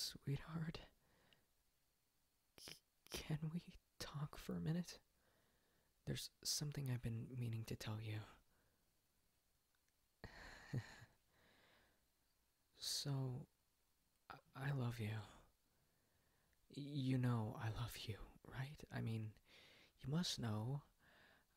Sweetheart, can we talk for a minute? There's something I've been meaning to tell you. So, I love you. You know I love you, right? I mean, you must know.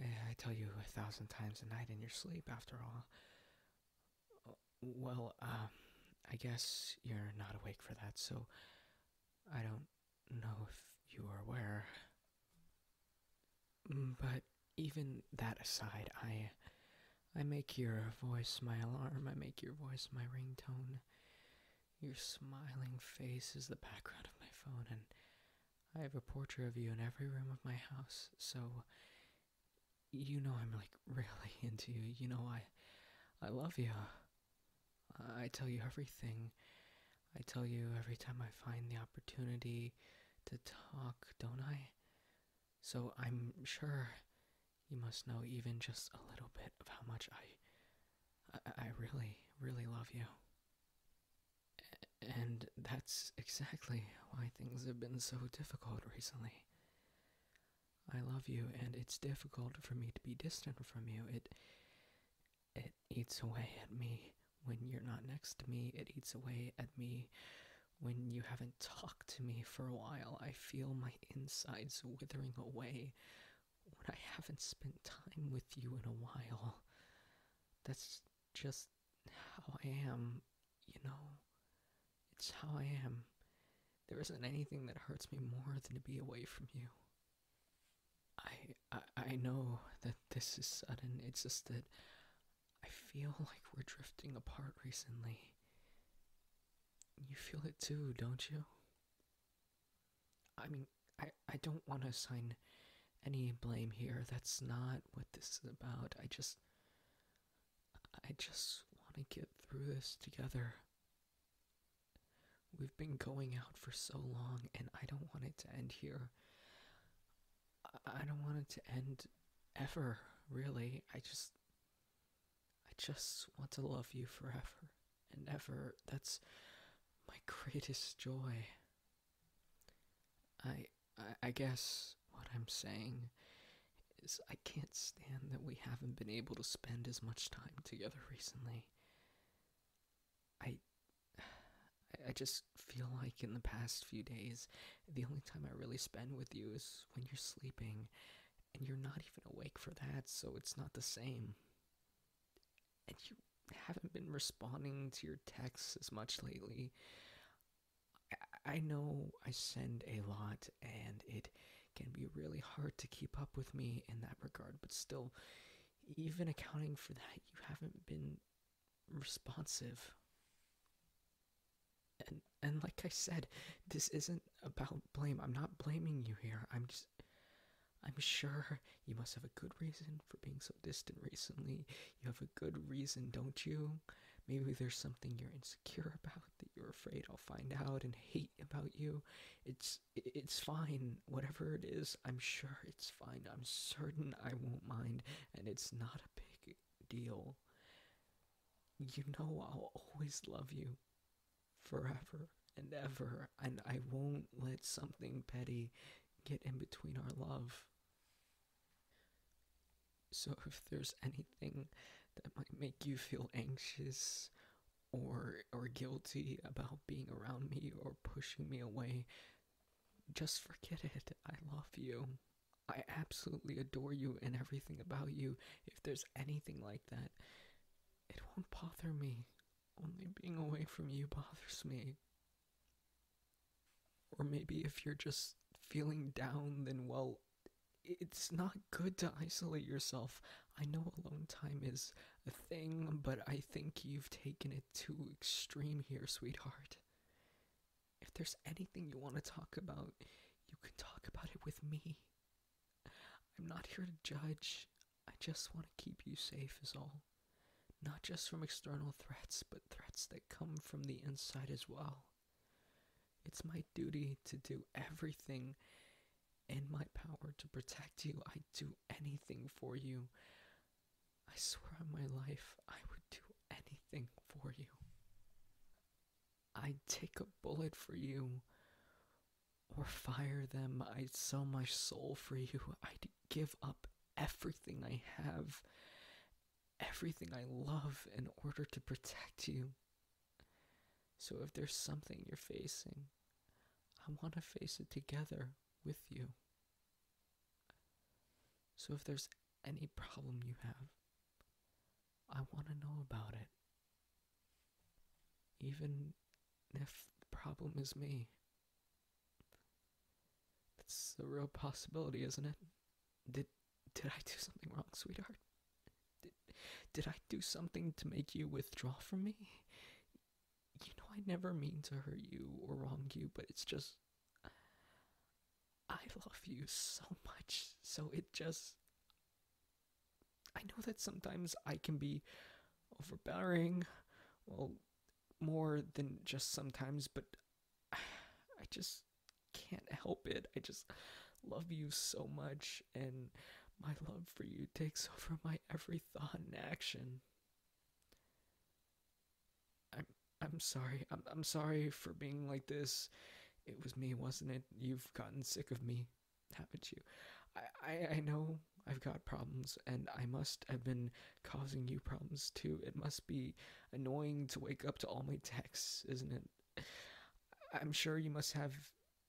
I tell you 1,000 times a night in your sleep, after all. Well, I guess you're not awake for that, so I don't know if you are aware. But even that aside, I make your voice my alarm. I make your voice my ringtone. Your smiling face is the background of my phone, and I have a portrait of you in every room of my house. So you know I'm like really into you. You know I love you. I tell you everything. I tell you every time I find the opportunity to talk, don't I? So I'm sure you must know even just a little bit of how much I really, really love you. And that's exactly why things have been so difficult recently. I love you, and it's difficult for me to be distant from you. It eats away at me when you're not next to me. It eats away at me when you haven't talked to me for a while. I feel my insides withering away when I haven't spent time with you in a while. That's just how I am, you know? It's how I am. There isn't anything that hurts me more than to be away from you. I know that this is sudden. It's just that I feel like we're drifting apart recently. You feel it too, don't you? I mean, I don't want to assign any blame here. That's not what this is about. I just want to get through this together. We've been going out for so long, and I don't want it to end here. I don't want it to end ever, really. I just want to love you forever and ever. That's my greatest joy. I guess what I'm saying is I can't stand that we haven't been able to spend as much time together recently. I I just feel like in the past few days, the only time I really spend with you is when you're sleeping, and you're not even awake for that, so it's not the same. And you haven't been responding to your texts as much lately. I know I send a lot, and it can be really hard to keep up with me in that regard, but still, even accounting for that, you haven't been responsive. And like I said, this isn't about blame. I'm not blaming you here. I'm sure you must have a good reason for being so distant recently. You have a good reason, don't you? Maybe there's something you're insecure about that you're afraid I'll find out and hate about you. It's fine. Whatever it is, I'm sure it's fine. I'm certain I won't mind, and it's not a big deal. You know I'll always love you forever and ever, and I won't let something petty get in between our love. So if there's anything that might make you feel anxious or guilty about being around me or pushing me away, just forget it. I love you. I absolutely adore you and everything about you. If there's anything like that, it won't bother me. Only being away from you bothers me. Or maybe if you're just feeling down, then well, it's not good to isolate yourself. I know alone time is a thing, but I think you've taken it too extreme here, sweetheart. If there's anything you want to talk about, you can talk about it with me. I'm not here to judge. I just want to keep you safe, is all. Not just from external threats, but threats that come from the inside as well. It's my duty to do everything in my power to protect you. I'd do anything for you. I swear on my life, I would do anything for you. I'd take a bullet for you, or fire them. I'd sell my soul for you. I'd give up everything I have, everything I love, in order to protect you. So if there's something you're facing, I want to face it together with you. So if there's any problem you have, I want to know about it. Even if the problem is me. It's a real possibility, isn't it? Did I do something wrong, sweetheart? Did I do something to make you withdraw from me? You know I never mean to hurt you or wrong you, but it's just, I love you so much, so it just, I know that sometimes I can be overbearing, well, more than just sometimes, but I just can't help it. I just love you so much, and my love for you takes over my every thought and action. I'm sorry. I'm sorry for being like this. It was me, wasn't it? You've gotten sick of me, haven't you? I know I've got problems, and I must have been causing you problems too. It must be annoying to wake up to all my texts, isn't it? I'm sure you must have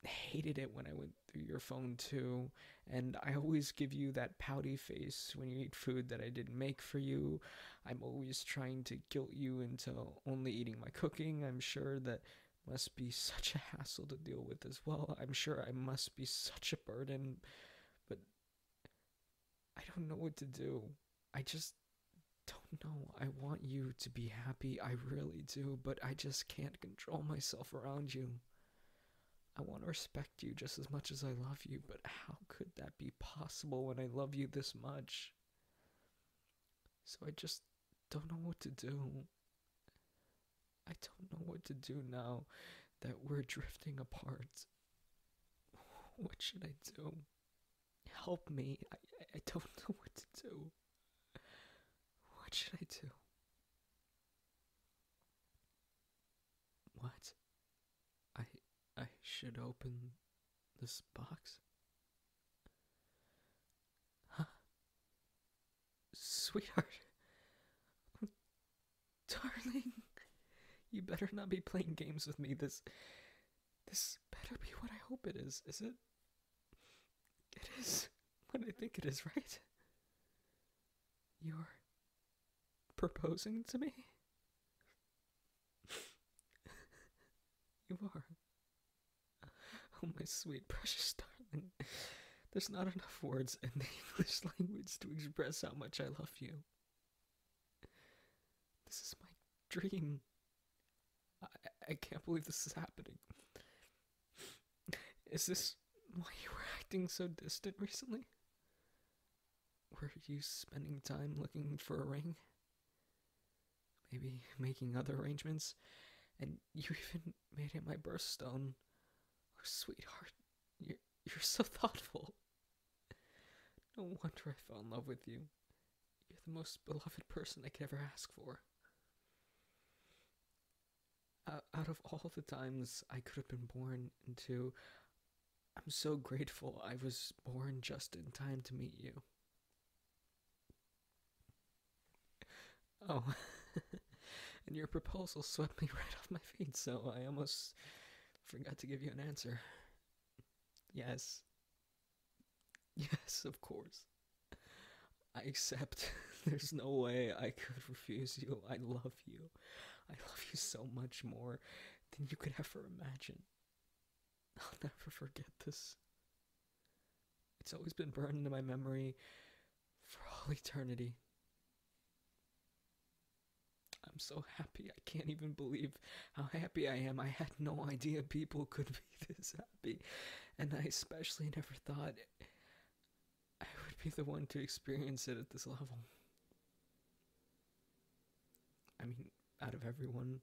hated it when I went through your phone too, and I always give you that pouty face when you eat food that I didn't make for you. I'm always trying to guilt you into only eating my cooking. I'm sure that must be such a hassle to deal with as well. I'm sure I must be such a burden, but I don't know what to do. I just don't know. I want you to be happy, I really do, but I just can't control myself around you. I want to respect you just as much as I love you, but how could that be possible when I love you this much? So I just don't know what to do. I don't know what to do now that we're drifting apart. What should I do? Help me. I don't know what to do. What should I do? What? I should open this box? Huh? Sweetheart. Darling. You better not be playing games with me. This better be what I hope it is it? It is what I think it is, right? You're proposing to me? You are. Oh, my sweet, precious darling. There's not enough words in the English language to express how much I love you. This is my dream. I can't believe this is happening. Is this why you were acting so distant recently? Were you spending time looking for a ring? Maybe making other arrangements? And you even made it my birthstone. Oh, sweetheart, you're so thoughtful. No wonder I fell in love with you. You're the most beloved person I could ever ask for. Out of all the times I could have been born into, I'm so grateful I was born just in time to meet you. Oh, and your proposal swept me right off my feet, so I almost forgot to give you an answer. Yes. Yes, of course. I accept. There's no way I could refuse you. I love you. I love you so much more than you could ever imagine. I'll never forget this. It's always been burned into my memory for all eternity. I'm so happy. I can't even believe how happy I am. I had no idea people could be this happy. And I especially never thought I would be the one to experience it at this level. I mean, out of everyone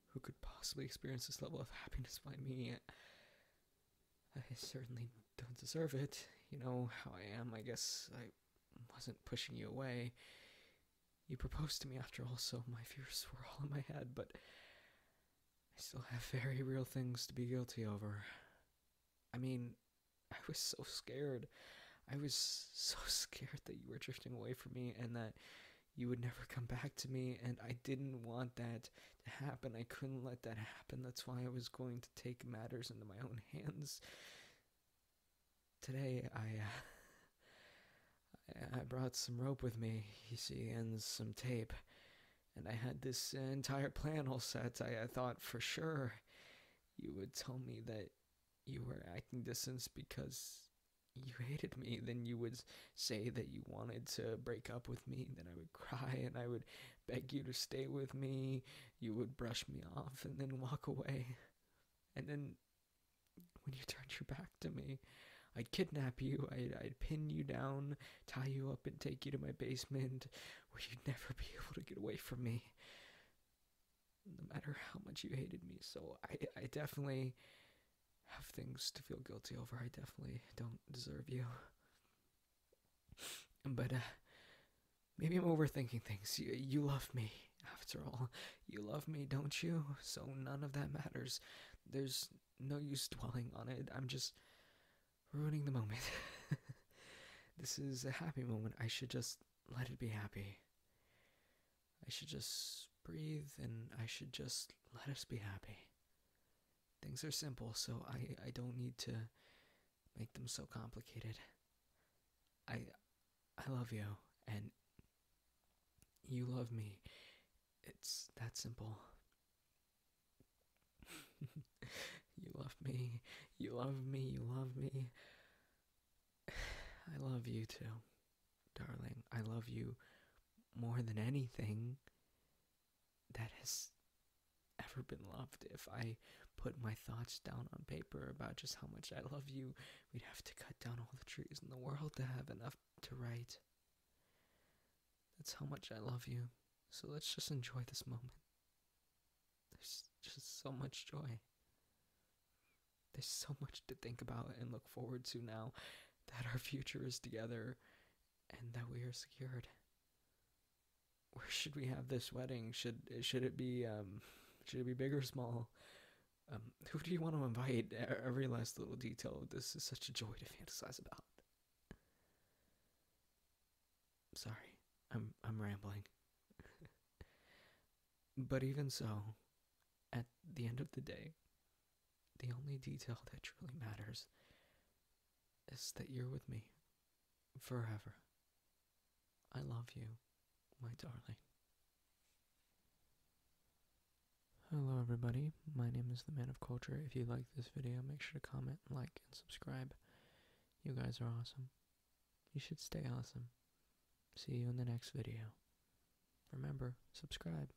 who could possibly experience this level of happiness by me, I certainly don't deserve it. You know how I am. I guess I wasn't pushing you away. You proposed to me after all, so my fears were all in my head, but I still have very real things to be guilty over. I mean, I was so scared. I was so scared that you were drifting away from me and that you would never come back to me, and I didn't want that to happen. I couldn't let that happen. That's why I was going to take matters into my own hands. Today, I brought some rope with me, you see, and some tape. And I had this entire plan all set. I thought for sure you would tell me that you were acting distance because you hated me. Then you would say that you wanted to break up with me. Then I would cry and I would beg you to stay with me. You would brush me off and then walk away. And then when you turned your back to me, I'd kidnap you, I'd pin you down, tie you up, and take you to my basement where you'd never be able to get away from me, no matter how much you hated me. So I definitely have things to feel guilty over. I definitely don't deserve you. But maybe I'm overthinking things. You love me, after all. You love me, don't you? So none of that matters. There's no use dwelling on it. I'm just ruining the moment. This is a happy moment. I should just let it be happy. I should just breathe and I should just let us be happy. Things are simple, so I don't need to make them so complicated. I love you and you love me. It's that simple. You love me. You love me. You love me. I love you too, darling. I love you more than anything that has ever been loved. If I put my thoughts down on paper about just how much I love you, we'd have to cut down all the trees in the world to have enough to write. That's how much I love you. So let's just enjoy this moment. There's just so much joy. There's so much to think about and look forward to now that our future is together and that we are secured. Where should we have this wedding? Should it be big or small? Who do you want to invite? Every last little detail of this is such a joy to fantasize about. Sorry, I'm rambling. But even so, at the end of the day, the only detail that truly matters is that you're with me forever. I love you, my darling. Hello everybody, my name is the Man of Culture. If you like this video, make sure to comment, like, and subscribe. You guys are awesome. You should stay awesome. See you in the next video. Remember, subscribe.